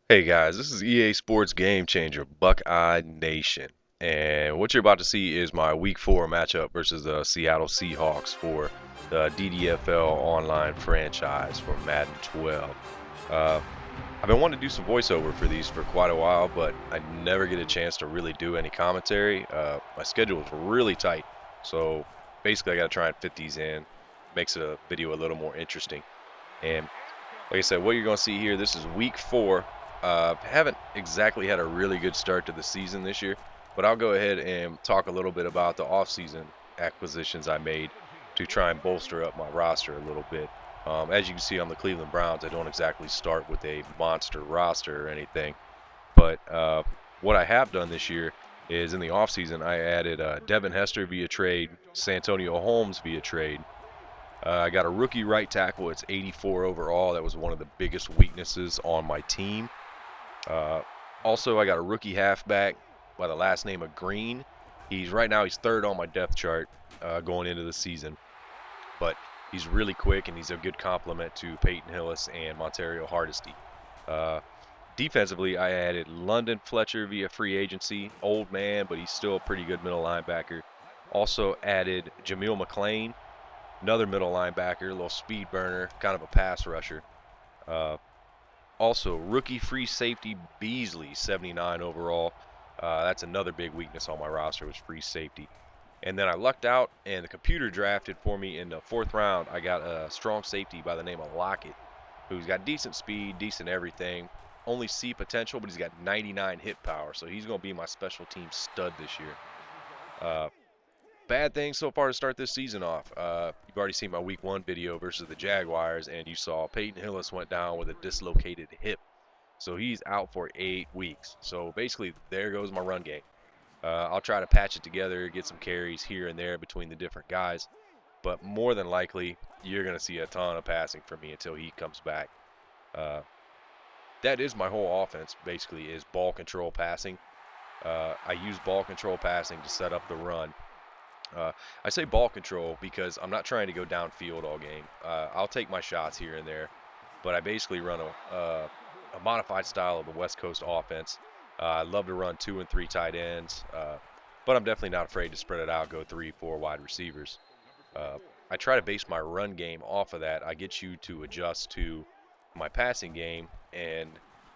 Hey guys, this is EA Sports Game Changer, Buckeye Nation. And what you're about to see is my Week 4 matchup versus the Seattle Seahawks for the DDFL online franchise for Madden 12. Uh, I've been wanting to do some voiceover for these for quite a while, but I never get a chance to really do any commentary. My schedule is really tight, so basically I got to try and fit these in. Makes a video a little more interesting. And like I said, what you're going to see here, this is week 4. Haven't exactly had a really good start to the season this year, but I'll go ahead and talk a little bit about the offseason acquisitions I made to try and bolster up my roster a little bit. As you can see on the Cleveland Browns, I don't exactly start with a monster roster or anything, but what I have done this year is in the offseason, I added Devin Hester via trade, Santonio Holmes via trade, I got a rookie right tackle. It's 84 overall. That was one of the biggest weaknesses on my team. Uh, Also, I got a rookie halfback by the last name of Green. He's third on my depth chart going into the season, but he's really quick and he's a good complement to Peyton Hillis and Montario Hardesty. Uh, Defensively, I added London Fletcher via free agency. Old man, but he's still a pretty good middle linebacker. Also added Jameel McClain, another middle linebacker, a little speed burner, kind of a pass rusher. Uh, Also, rookie free safety Beasley, 79 overall. That's another big weakness on my roster was free safety. And then I lucked out, and the computer drafted for me in the 4th round. I got a strong safety by the name of Lockett, who's got decent speed, decent everything. Only C potential, but he's got 99 hit power, so he's going to be my special team stud this year. Uh, Bad things so far to start this season off. You've already seen my week 1 video versus the Jaguars, and you saw Peyton Hillis went down with a dislocated hip. So he's out for 8 weeks. So basically, there goes my run game. I'll try to patch it together, get some carries here and there between the different guys. But more than likely, you're going to see a ton of passing from me until he comes back. Uh, that is my whole offense, basically, is ball control passing. I use ball control passing to set up the run. Uh, I say ball control because I'm not trying to go downfield all game. I'll take my shots here and there, but I basically run a modified style of the West Coast offense. I love to run 2 and 3 tight ends, but I'm definitely not afraid to spread it out, go 3, 4 wide receivers. Uh, I try to base my run game off of that. I get you to adjust to my passing game and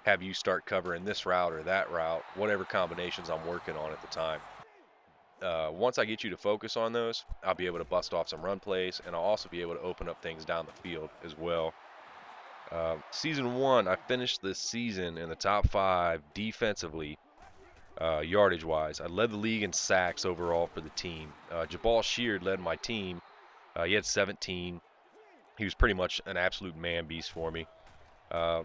have you start covering this route or that route, whatever combinations I'm working on at the time. Once I get you to focus on those, I'll be able to bust off some run plays, and I'll also be able to open up things down the field as well. Season 1, I finished this season in the top 5 defensively, yardage-wise. I led the league in sacks overall for the team. Jabal Sheard led my team. He had 17. He was pretty much an absolute man beast for me. Uh,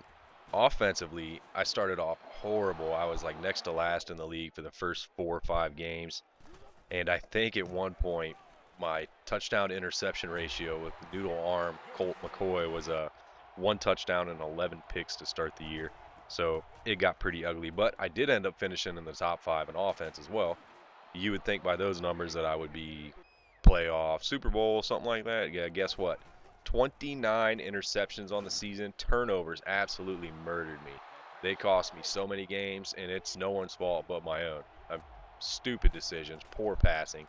Offensively, I started off horrible. I was like next to last in the league for the first 4 or 5 games. And I think at one point, my touchdown interception ratio with noodle arm Colt McCoy was a 1 touchdown and 11 picks to start the year. So it got pretty ugly. But I did end up finishing in the top 5 in offense as well. You would think by those numbers that I would be playoff, Super Bowl, something like that. Yeah, guess what? 29 interceptions on the season. Turnovers absolutely murdered me. They cost me so many games, and it's no one's fault but my own. Stupid decisions, poor passing.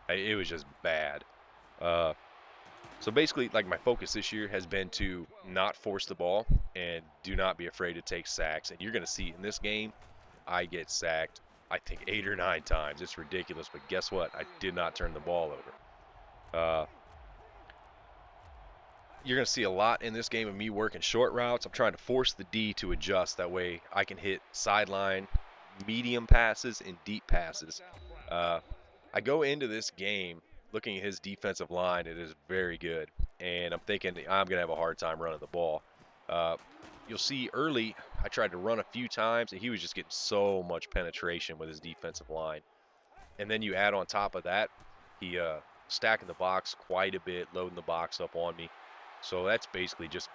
It was just bad. Uh, so basically, like my focus this year has been to not force the ball and do not be afraid to take sacks. And you're going to see in this game, I get sacked, I think 8 or 9 times. It's ridiculous, but guess what? I did not turn the ball over. Uh, you're going to see a lot in this game of me working short routes. I'm trying to force the D to adjust. That way I can hit sideline, medium passes, and deep passes. Uh, I go into this game looking at his defensive line. It is very good, and I'm thinking I'm going to have a hard time running the ball. Uh, you'll see early, I tried to run a few times, and he was just getting so much penetration with his defensive line. And then you add on top of that, he stacking the box quite a bit, loading the box up on me. So that's basically just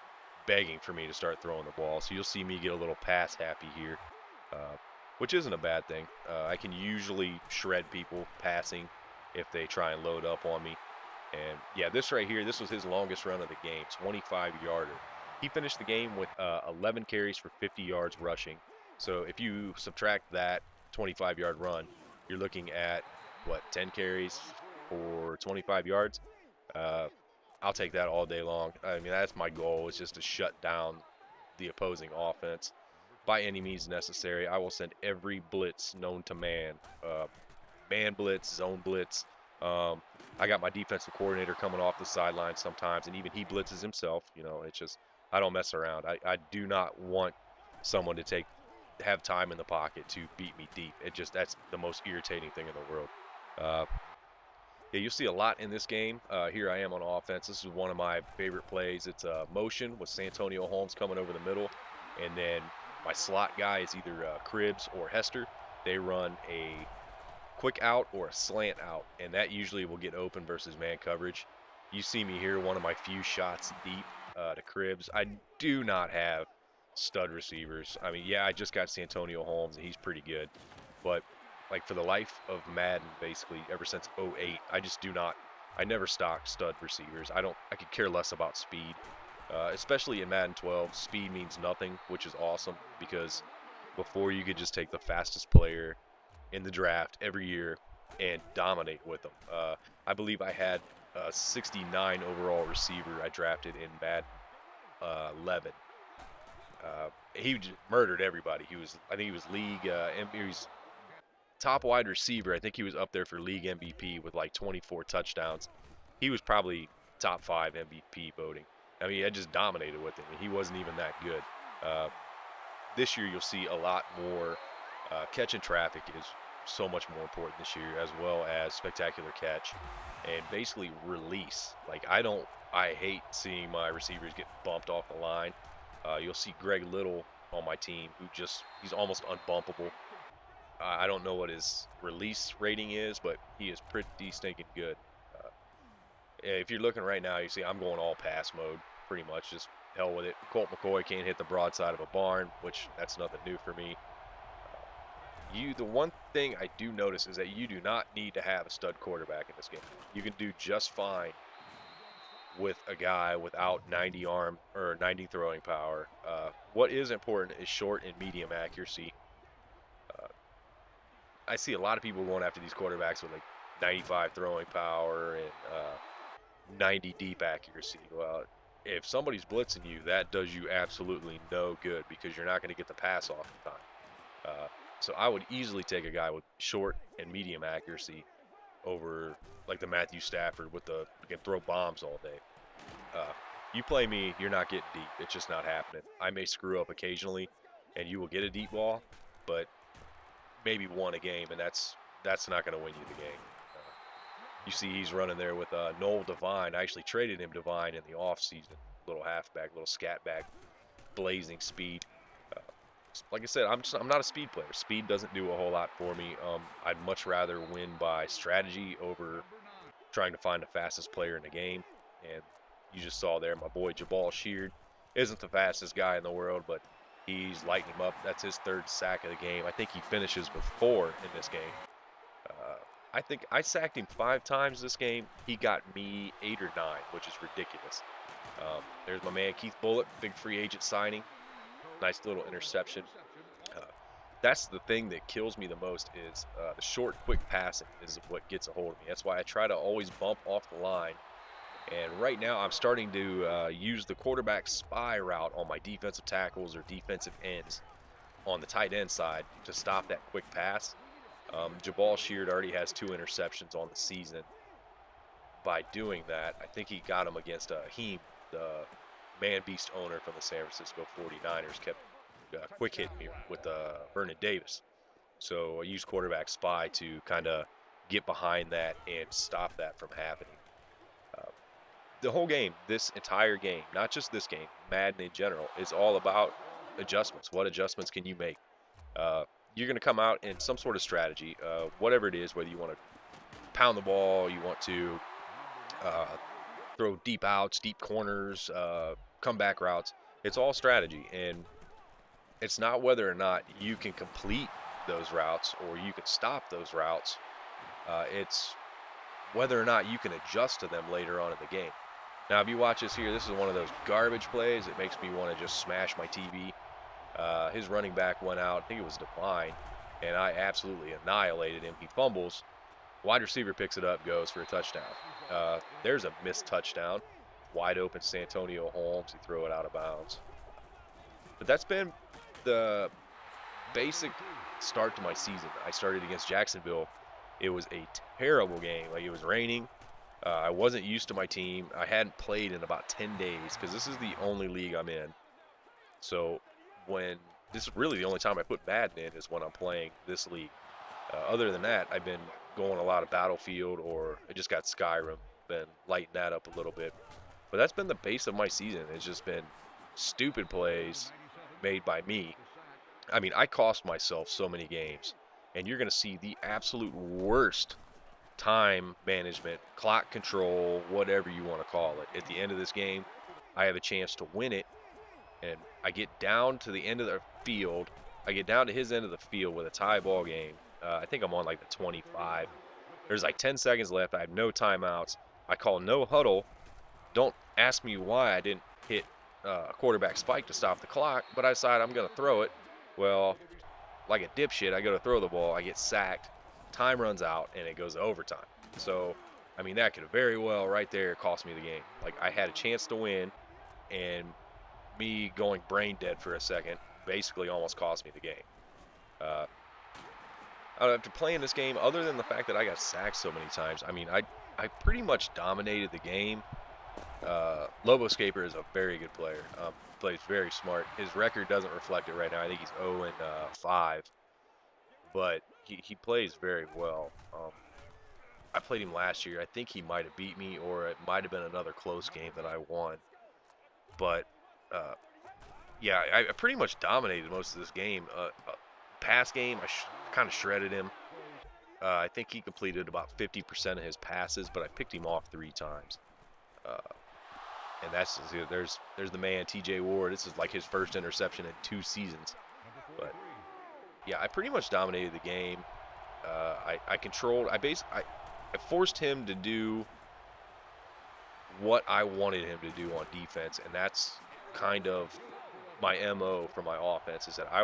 begging for me to start throwing the ball. So you'll see me get a little pass happy here, which isn't a bad thing. I can usually shred people passing if they try and load up on me. And yeah, this right here, this was his longest run of the game, 25-yarder. He finished the game with 11 carries for 50 yards rushing. So if you subtract that 25-yard run, you're looking at what, 10 carries for 25 yards. Uh, I'll take that all day long. I mean, that's my goal, is just to shut down the opposing offense by any means necessary. I will send every blitz known to man, man blitz, zone blitz. Um, I got my defensive coordinator coming off the sideline sometimes, and even he blitzes himself. You know, it's just I don't mess around. I do not want someone to have time in the pocket to beat me deep. That's the most irritating thing in the world. Uh, yeah, you'll see a lot in this game. Here I am on offense. This is one of my favorite plays. It's a motion with Santonio Holmes coming over the middle, and then my slot guy is either Cribbs or Hester. They run a quick out or a slant out, and that usually will get open versus man coverage. You see me here, one of my few shots deep to Cribbs. I do not have stud receivers. I mean, yeah, I just got Santonio Holmes, and he's pretty good, but like for the life of Madden, basically ever since '08, I just do not. I never stock stud receivers. I could care less about speed, especially in Madden 12. Speed means nothing, which is awesome because before you could just take the fastest player in the draft every year and dominate with them. I believe I had a 69 overall receiver I drafted in Madden 11. He murdered everybody. I think he was he was top wide receiver. I think he was up there for league MVP with like 24 touchdowns. He was probably top 5 MVP voting. I mean, I just dominated with him, and he wasn't even that good. Uh, this year, you'll see a lot more catching traffic is so much more important this year, as well as spectacular catch and basically release. I hate seeing my receivers get bumped off the line. You'll see Greg Little on my team, he's almost unbumpable. I don't know what his release rating is, but he is pretty stinking good. Uh, if you're looking right now, you see I'm going all pass mode, pretty much. Just hell with it. Colt McCoy can't hit the broadside of a barn, which that's nothing new for me. The one thing I do notice is that you do not need to have a stud quarterback in this game. You can do just fine with a guy without 90 arm or 90 throwing power. What is important is short and medium accuracy. Uh, I see a lot of people going after these quarterbacks with like 95 throwing power and 90 deep accuracy. Well, if somebody's blitzing you, that does you absolutely no good because you're not going to get the pass off in time. So I would easily take a guy with short and medium accuracy over like the Matthew Stafford with the can throw bombs all day. You play me, you're not getting deep. It's just not happening. I may screw up occasionally, and you will get a deep ball, but maybe one a game, and that's not going to win you the game. You see he's running there with Noel Devine. I actually traded him Devine in the offseason. Little halfback, little scat back, blazing speed. Uh, like I said, I'm not a speed player. Speed doesn't do a whole lot for me. I'd much rather win by strategy over trying to find the fastest player in the game. And you just saw there, my boy Jabal Sheard isn't the fastest guy in the world, but he's lighting him up. That's his third sack of the game. I think he finishes with 4 in this game. I think I sacked him 5 times this game. He got me 8 or 9, which is ridiculous. There's my man Keith Bulluck, big free agent signing. Nice little interception. Uh, that's the thing that kills me the most is the short, quick passing is what gets a hold of me. That's why I try to always bump off the line. And right now I'm starting to use the quarterback spy route on my defensive tackles or defensive ends on the tight end side to stop that quick pass. Jabal Sheard already has 2 interceptions on the season. By doing that, I think he got him against Heem, the man-beast owner from the San Francisco 49ers, kept quick hitting me with Vernon Davis. So I used quarterback spy to kind of get behind that and stop that from happening. The whole game, this entire game, not just this game, Madden in general, is all about adjustments. What adjustments can you make? You're going to come out in some sort of strategy, whatever it is, whether you want to pound the ball, you want to throw deep outs, deep corners, comeback routes. It's all strategy, and it's not whether or not you can complete those routes or you can stop those routes. It's whether or not you can adjust to them later on in the game. Now, if you watch this here, this is one of those garbage plays. It makes me want to just smash my TV. His running back went out. I think it was Define, and I absolutely annihilated him. He fumbles. Wide receiver picks it up, goes for a touchdown. There's a missed touchdown. Wide open Santonio Holmes. He threw it out of bounds. But that's been the basic start to my season. I started against Jacksonville. It was a terrible game. Like, it was raining. I wasn't used to my team. I hadn't played in about 10 days because this is the only league I'm in. So this is really the only time I put Madden in is when I'm playing this league. Other than that, I've been going a lot of Battlefield, or I just got Skyrim. Been lighting that up a little bit. But that's been the base of my season. It's just been stupid plays made by me. I mean, I cost myself so many games, and you're going to see the absolute worst time management, clock control, whatever you want to call it. At the end of this game, I have a chance to win it, and I get down to the end of the field. I get down to his end of the field with a tie ball game. I think I'm on like the 25. There's like 10 seconds left. I have no timeouts. I call no huddle. Don't ask me why I didn't hit a quarterback spike to stop the clock, but I decide I'm going to throw it. Well, like a dipshit, I go to throw the ball. I get sacked. Time runs out, and it goes to overtime. So, I mean, that could very well right there cost me the game. Like, I had a chance to win, and me going brain dead for a second basically almost cost me the game. After playing this game, other than the fact that I got sacked so many times, I mean, I pretty much dominated the game. Loboscaper is a very good player. Plays very smart. His record doesn't reflect it right now. I think he's 0-5, but he plays very well. I played him last year. I think he might have beat me, or it might have been another close game that I won. But yeah, I pretty much dominated most of this game. Pass game, I kind of shredded him. I think he completed about 50% of his passes, but I picked him off 3 times. And that's there's the man, TJ Ward. This is like his first interception in 2 seasons. But yeah, I pretty much dominated the game. I forced him to do what I wanted him to do on defense, and that's kind of my MO for my offense, is that I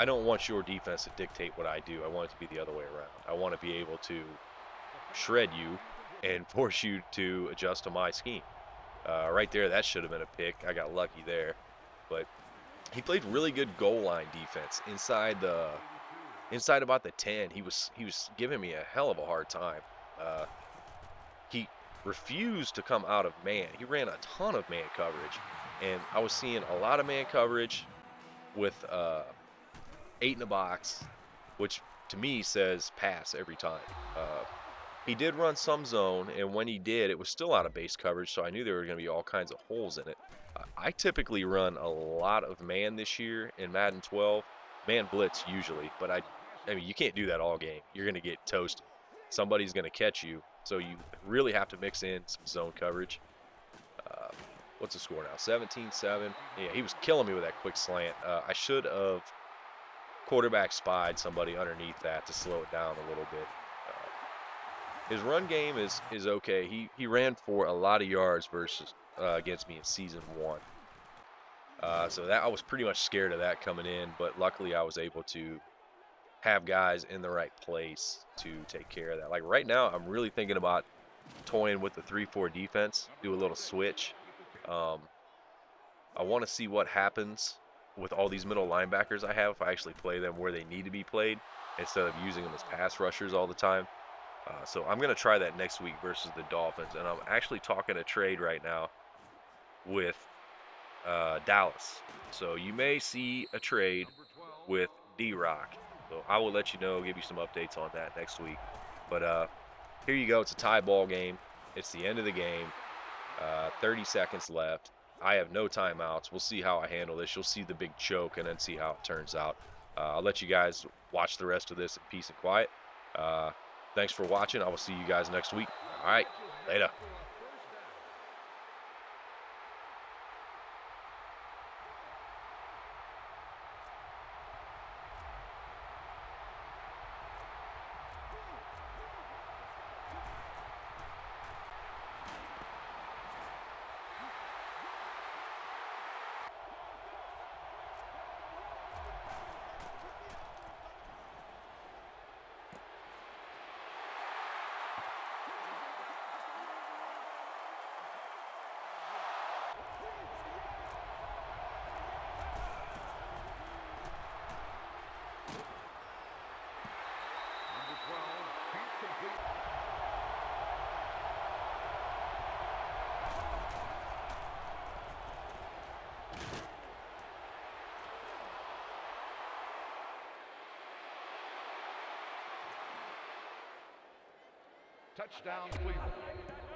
don't want your defense to dictate what I do. I want it to be the other way around. I want to be able to shred you and force you to adjust to my scheme. Right there, that should have been a pick. I got lucky there. But he played really good goal line defense inside about the 10. He was giving me a hell of a hard time. He refused to come out of man. He ran a ton of man coverage, and I was seeing a lot of man coverage with 8 in the box, which to me says pass every time. He did run some zone, and when he did, it was still out of base coverage, so I knew there were going to be all kinds of holes in it. I typically run a lot of man this year in Madden 12, man blitz usually, but I mean, you can't do that all game. You're going to get toasted. Somebody's going to catch you, so you really have to mix in some zone coverage. What's the score now? 17-7. Yeah, he was killing me with that quick slant. I should have quarterback spied somebody underneath that to slow it down a little bit. His run game is okay. He ran for a lot of yards against me in season 1. So that I was pretty much scared of that coming in, but luckily I was able to have guys in the right place to take care of that. Like right now, I'm really thinking about toying with the 3-4 defense, do a little switch. I want to see what happens with all these middle linebackers I have if I actually play them where they need to be played instead of using them as pass rushers all the time. So I'm going to try that next week versus the Dolphins, and I'm actually talking a trade right now with Dallas. So you may see a trade with D-Rock. So I will let you know, give you some updates on that next week. But here you go. It's a tie ball game. It's the end of the game. 30 seconds left. I have no timeouts. We'll see how I handle this. You'll see the big choke and then see how it turns out. I'll let you guys watch the rest of this in peace and quiet. Thanks for watching. I will see you guys next week. All right, later. Touchdown, Cleveland.